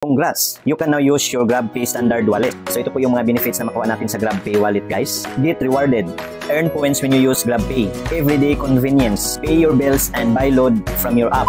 Congrats! You can now use your GrabPay standard wallet. So ito po yung mga benefits na makuha natin sa GrabPay wallet, guys. Get rewarded. Earn points when you use GrabPay. Everyday convenience. Pay your bills and buy load from your app.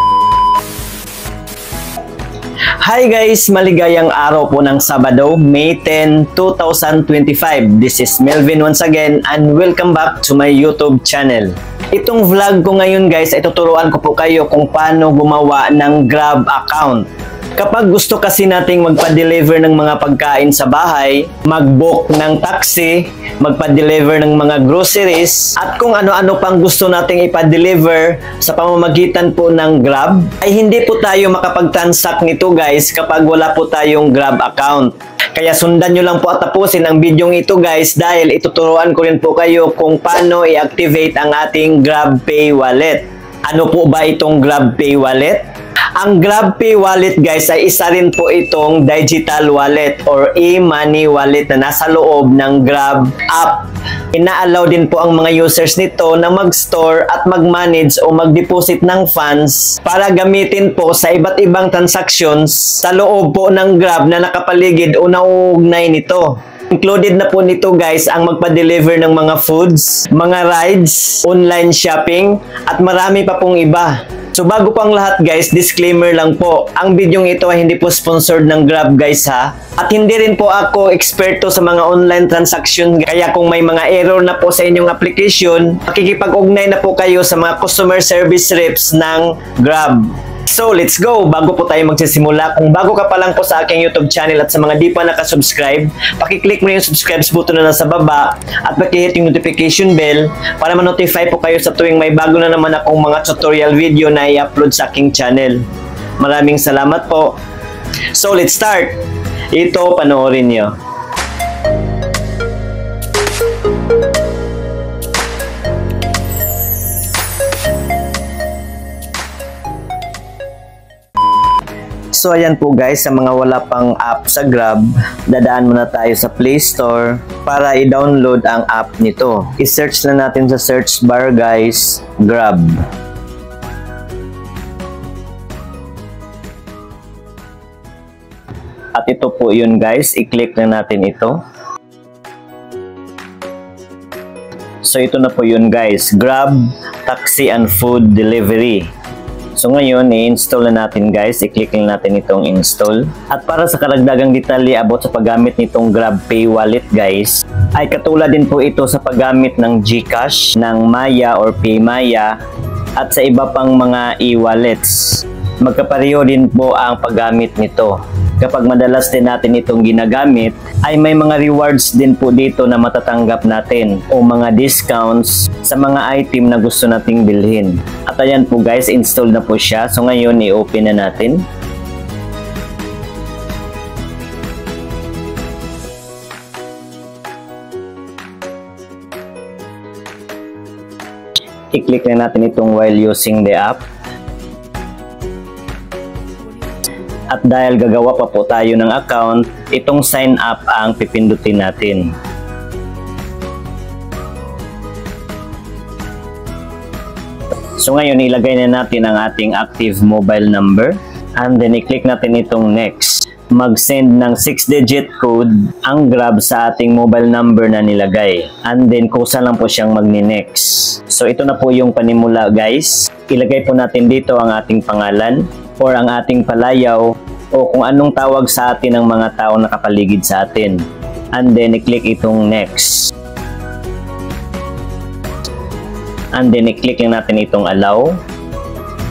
Hi guys! Maligayang araw po ng Sabado, May 10, 2025. This is Melvin once again and welcome back to my YouTube channel. Itong vlog ko ngayon guys ay tuturuan ko po kayo kung paano gumawa ng Grab account. Kapag gusto kasi nating magpa-deliver ng mga pagkain sa bahay, mag-book ng taxi, magpa-deliver ng mga groceries, at kung ano-ano pang gusto nating ipa-deliver sa pamamagitan po ng Grab, ay hindi po tayo makapag-transact nito guys kapag wala po tayong Grab account. Kaya sundan nyo lang po at tapusin ang video ito guys dahil ituturuan ko rin po kayo kung paano i-activate ang ating GrabPay wallet. Ano po ba itong GrabPay wallet? Ang GrabPay wallet guys ay isa rin po itong digital wallet or e-money wallet na nasa loob ng Grab app. Ina-allow din po ang mga users nito na mag-store at mag-manage o mag-deposit ng funds para gamitin po sa iba't ibang transactions sa loob po ng Grab na nakapaligid o nauugnay nito. Included na po nito guys ang magpa-deliver ng mga foods, mga rides, online shopping, at marami pa pong iba. So bago po ang lahat guys, disclaimer lang po. Ang bidyong ito ay hindi po sponsored ng Grab guys ha. At hindi rin po ako eksperto sa mga online transaction. Kaya kung may mga error na po sa inyong application, makikipag-ugnay na po kayo sa mga customer service reps ng Grab. So, let's go! Bago po tayo magsisimula, kung bago ka pa lang po sa aking YouTube channel at sa mga di pa nakasubscribe, pakiclick mo yung subscribe button na nasa baba at pakihit yung notification bell para ma-notify po kayo sa tuwing may bago na naman akong mga tutorial video na i-upload sa aking channel. Maraming salamat po! So, let's start! Ito, panoorin nyo. So ayan po guys, sa mga wala pang app sa Grab, dadaan muna tayo sa Play Store para i-download ang app nito. I-search na natin sa search bar guys, Grab. At ito po yun guys, i-click na natin ito. So ito na po yun guys, Grab Taxi and Food Delivery. So ngayon, i-install na natin guys. I-click lang natin itong install. At para sa karagdagang detalye about sa paggamit nitong GrabPay wallet guys, ay katulad din po ito sa paggamit ng GCash, ng Maya or PayMaya, at sa iba pang mga e-wallets. Magkapareho din po ang paggamit nito. Kapag madalas din natin itong ginagamit, ay may mga rewards din po dito na matatanggap natin o mga discounts sa mga item na gusto nating bilhin. At ayan po guys, install na po siya. So ngayon, i-open na natin. I-click na natin itong while using the app. At dahil gagawa pa po tayo ng account, itong sign up ang pipindutin natin. So ngayon, ilagay na natin ang ating active mobile number. And then, i-click natin itong next. Mag-send ng 6-digit code ang Grab sa ating mobile number na nilagay. And then, kusa lang po siyang magni-next. So ito na po yung panimula guys. Ilagay po natin dito ang ating pangalan or ang ating palayaw o kung anong tawag sa atin ng mga tao nakapaligid sa atin. And then, i-click itong next. And then, i-click lang natin itong allow.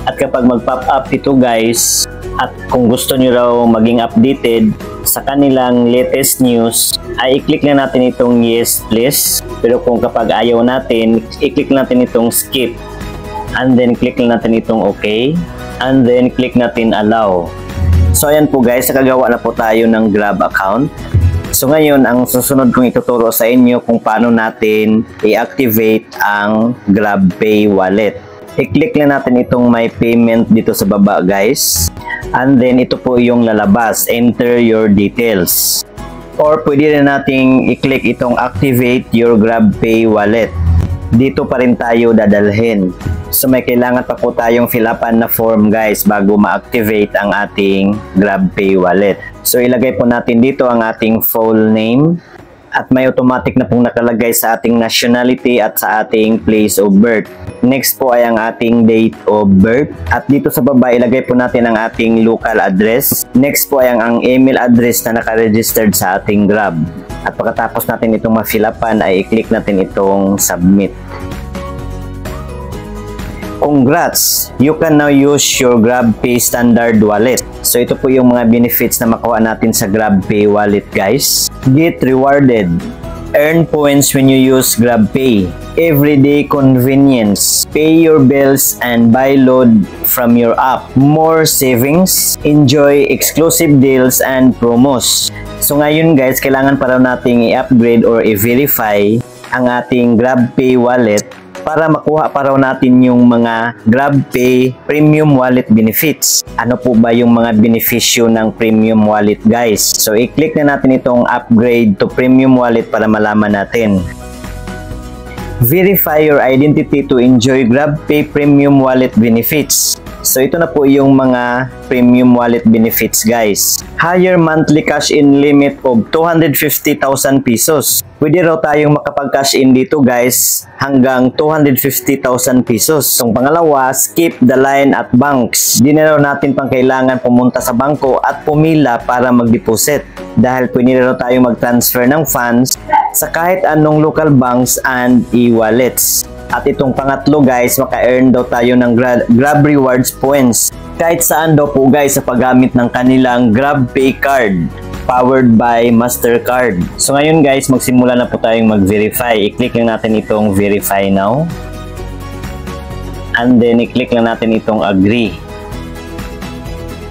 At kapag mag-pop up ito guys, at kung gusto nyo raw maging updated sa kanilang latest news, ay i-click lang natin itong yes please. Pero kung kapag ayaw natin, i-click natin itong skip. And then, click lang natin itong okay. And then, click natin allow. So, ayan po guys, nakagawa na po tayo ng Grab account. So, ngayon, ang susunod kong ituturo sa inyo kung paano natin i-activate ang GrabPay wallet. I-click lang natin itong my payment dito sa baba guys. And then, ito po yung lalabas. Enter your details. Or, pwede rin nating i-click itong activate your GrabPay wallet. dito pa rin tayo dadalhin. So may kailangan pa po tayong fill upan na form guys bago ma-activate ang ating GrabPay wallet. So ilagay po natin dito ang ating full name at may automatic na pong nakalagay sa ating nationality at sa ating place of birth. Next po ay ang ating date of birth at dito sa baba ilagay po natin ang ating local address. Next po ay ang email address na naka-registered sa ating Grab. At pagkatapos natin itong ma-fill upan ay i-click natin itong submit. Congrats! You can now use your GrabPay standard wallet. So ito po yung mga benefits na makuha natin sa GrabPay wallet guys. Get rewarded. Earn points when you use GrabPay. Everyday convenience. Pay your bills and buy load from your app. More savings. Enjoy exclusive deals and promos. So ngayon guys, kailangan pa raw nating i-upgrade or i-verify ang ating GrabPay wallet para makuha pa raw natin yung mga GrabPay Premium Wallet benefits. Ano po ba yung mga benepisyo ng Premium Wallet guys? So i-click na natin itong upgrade to Premium Wallet para malaman natin. Verify your identity to enjoy GrabPay Premium Wallet benefits. So ito na po yung mga Premium Wallet benefits guys. Higher monthly cash in limit of 250,000 pesos. Pwede raw tayong makapag-cash in dito guys hanggang 250,000 pesos. So pangalawa, skip the line at banks. Di na raw natin pang kailangan pumunta sa bangko at pumila para mag-deposit. Dahil pwede raw tayong mag-transfer ng funds sa kahit anong local banks and e-wallets. At itong pangatlo guys, maka-earn daw tayo ng Grab Rewards points kahit saan daw po guys sa paggamit ng kanilang GrabPay card powered by Mastercard. So ngayon guys, magsimula na po tayong mag-verify. I-click lang natin itong verify now. And then i-click lang natin itong agree.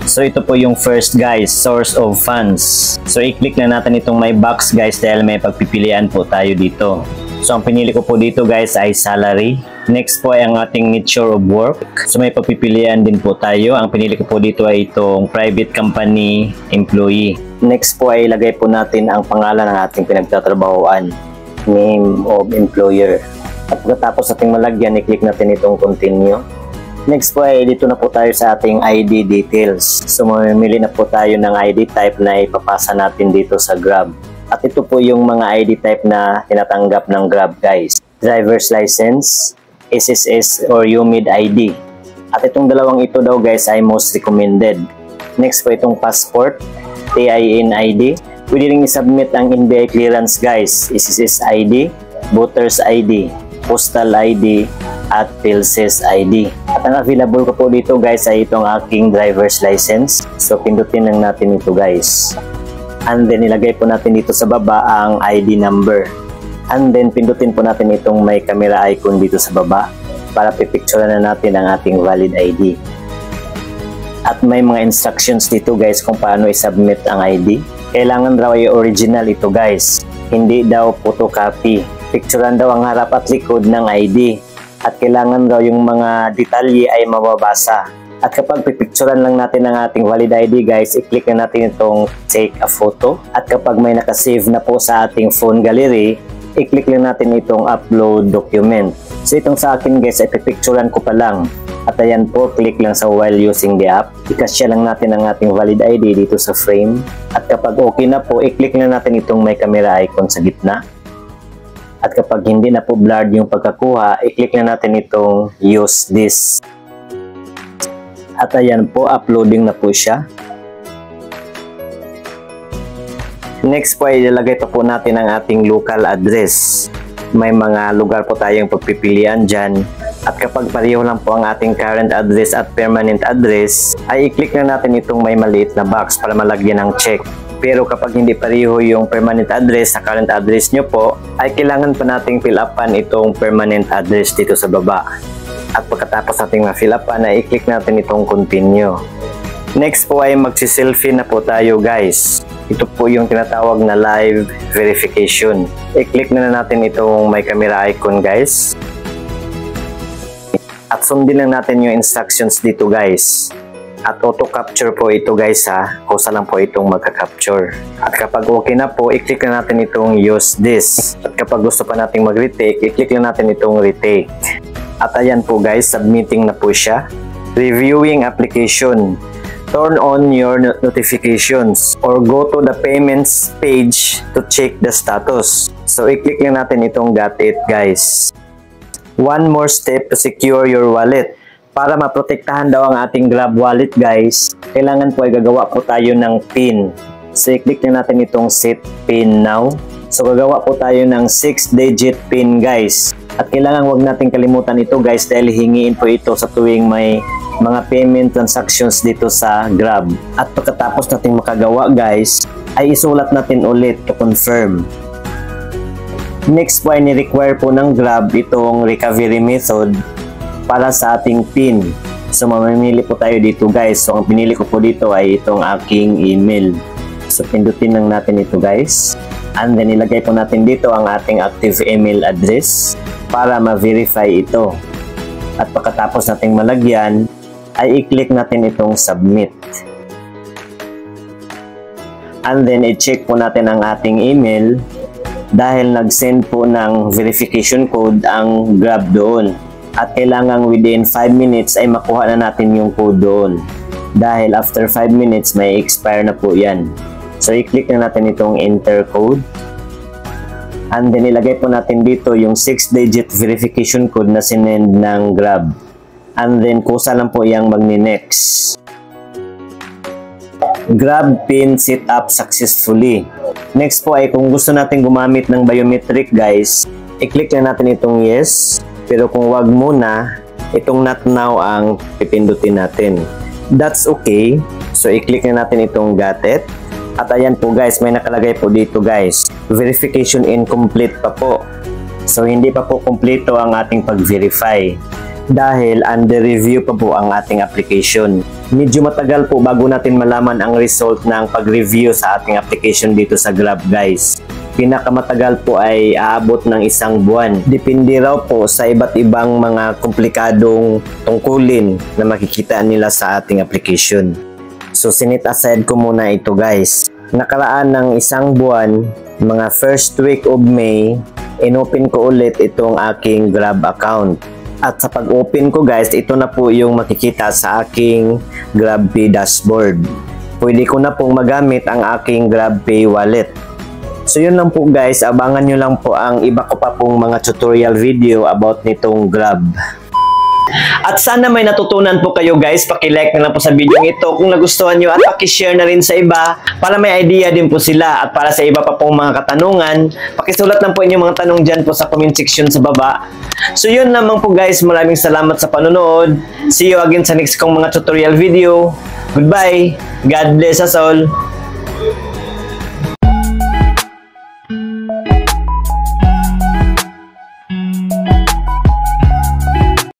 So ito po yung first guys, source of funds. So i-click lang natin itong my box guys dahil may pagpipilian po tayo dito. So ang pinili ko po dito guys ay salary. Next po ay ang ating nature of work. So may pagpipilian din po tayo. Ang pinili ko po dito ay itong private company employee. Next po ay ilagay po natin ang pangalan ng ating pinagtatrabahoan. Name of employer. At pagkatapos ating malagyan, i-click natin itong continue. Next po ay dito na po tayo sa ating ID details. So mamimili na po tayo ng ID type na ipapasa natin dito sa Grab. At ito po yung mga ID type na tinatanggap ng Grab guys. Driver's license, SSS or UMID ID. At itong dalawang ito daw guys ay most recommended. Next po itong passport, TIN ID. Pwede rin i-submit ang NBI clearance guys, SSS ID, Voters ID, Postal ID, at PhilSys ID. At ang available ko po dito guys ay itong aking driver's license. So pindutin lang natin ito guys. And then ilagay po natin dito sa baba ang ID number. And then pindutin po natin itong may camera icon dito sa baba para pipicturean na natin ang ating valid ID. At may mga instructions dito guys kung paano i-submit ang ID. Kailangan raw ay original ito guys. Hindi daw photocopy. Picturean daw ang harap at likod ng ID. At kailangan raw yung mga detalye ay mababasa. At kapag pipicturean lang natin ang ating valid ID guys, i-click na natin itong take a photo. At kapag may nakasave na po sa ating phone gallery, i-click lang natin itong upload document. So itong sa akin guys ay pipicturean ko pa lang. At ayan po, click lang sa while using the app. I-kasya lang natin ang ating valid ID dito sa frame. At kapag okay na po, i-click lang natin itong may camera icon sa gitna. At kapag hindi na po blurred yung pagkakuha, i-click lang natin itong use this. At ayan po, uploading na po siya. Next po ay ilalagay pa po natin ang ating local address. May mga lugar po tayong pagpipilian dyan. At kapag pareho lang po ang ating current address at permanent address, ay i-click na natin itong may maliit na box para malagyan ng check. Pero kapag hindi pareho yung permanent address sa current address nyo po, ay kailangan pa nating fill upan itong permanent address dito sa baba. At pagkatapos nating ma-fill upan, ay i-click natin itong continue. Next po ay magsi-selfie na po tayo guys. Ito po yung tinatawag na live verification. I-click na natin itong may camera icon guys. At sundin lang natin yung instructions dito guys. At auto capture po ito guys ha, kusa lang po itong magka-capture. At kapag okay na po, i-click na natin itong use this. At kapag gusto pa nating mag-retake, i-click na natin itong retake. At ayan po guys, submitting na po siya. Reviewing application. Turn on your notifications or go to the payments page to check the status. So i-click na natin itong got it guys. One more step to secure your wallet. Para maprotektahan daw ang ating Grab wallet guys, kailangan po ay gagawa po tayo ng PIN. So i-click na natin itong set PIN now. So gagawa po tayo ng 6-digit PIN guys. At kailangan wag natin kalimutan ito guys dahil hingiin po ito sa tuwing may mga payment transactions dito sa Grab. At pagkatapos natin makagawa guys, ay isulat natin ulit to confirm. Next po ay ni-require po ng Grab itong recovery method para sa ating PIN. So mamimili po tayo dito guys. So ang pinili ko po dito ay itong aking email. So pindutin lang natin ito guys. And then ilagay po natin dito ang ating active email address para ma-verify ito. At pagkatapos nating malagyan, ay i-click natin itong submit. And then i-check po natin ang ating email dahil nag-send po ng verification code ang Grab doon. At kailangan within 5 minutes ay makuha na natin yung code doon. Dahil after 5 minutes may expire na po yan. So i-click na natin itong enter code. And then ilagay po natin dito yung 6-digit verification code na sinend ng Grab. And then kusa lang po yung magni-next. Grab PIN set up successfully. Next po ay kung gusto natin gumamit ng biometric guys, i-click na natin itong yes. Pero kung wag muna, itong not now ang pipindutin natin. That's okay. So i-click na natin itong got it. At ayan po guys, may nakalagay po dito guys. Verification incomplete pa po. So hindi pa po kompleto ang ating pag-verify. Dahil under review pa po ang ating application. Medyo matagal po bago natin malaman ang result ng pag-review sa ating application dito sa Grab guys. Pinakamatagal po ay aabot ng 1 buwan. Depende raw po sa iba't ibang mga komplikadong tungkulin na makikita nila sa ating application. So sinit aside ko muna ito guys. Nakaraan ng 1 buwan, mga first week of May, inopen ko ulit itong aking Grab account. At sa pag-open ko guys, ito na po yung makikita sa aking GrabPay dashboard. Pwede ko na pong magamit ang aking GrabPay wallet. So yun lang po guys, abangan nyo lang po ang iba ko pa pong mga tutorial video about nitong Grab. At sana may natutunan po kayo guys, paki-like na lang po sa video ito kung nagustuhan nyo at paki-share na rin sa iba para may idea din po sila. At para sa iba pa pong mga katanungan, pakisulat lang po inyong mga tanong dyan po sa comment section sa baba. So yun lamang po guys, maraming salamat sa panonood. See you again sa next kong mga tutorial video. Goodbye, God bless us all.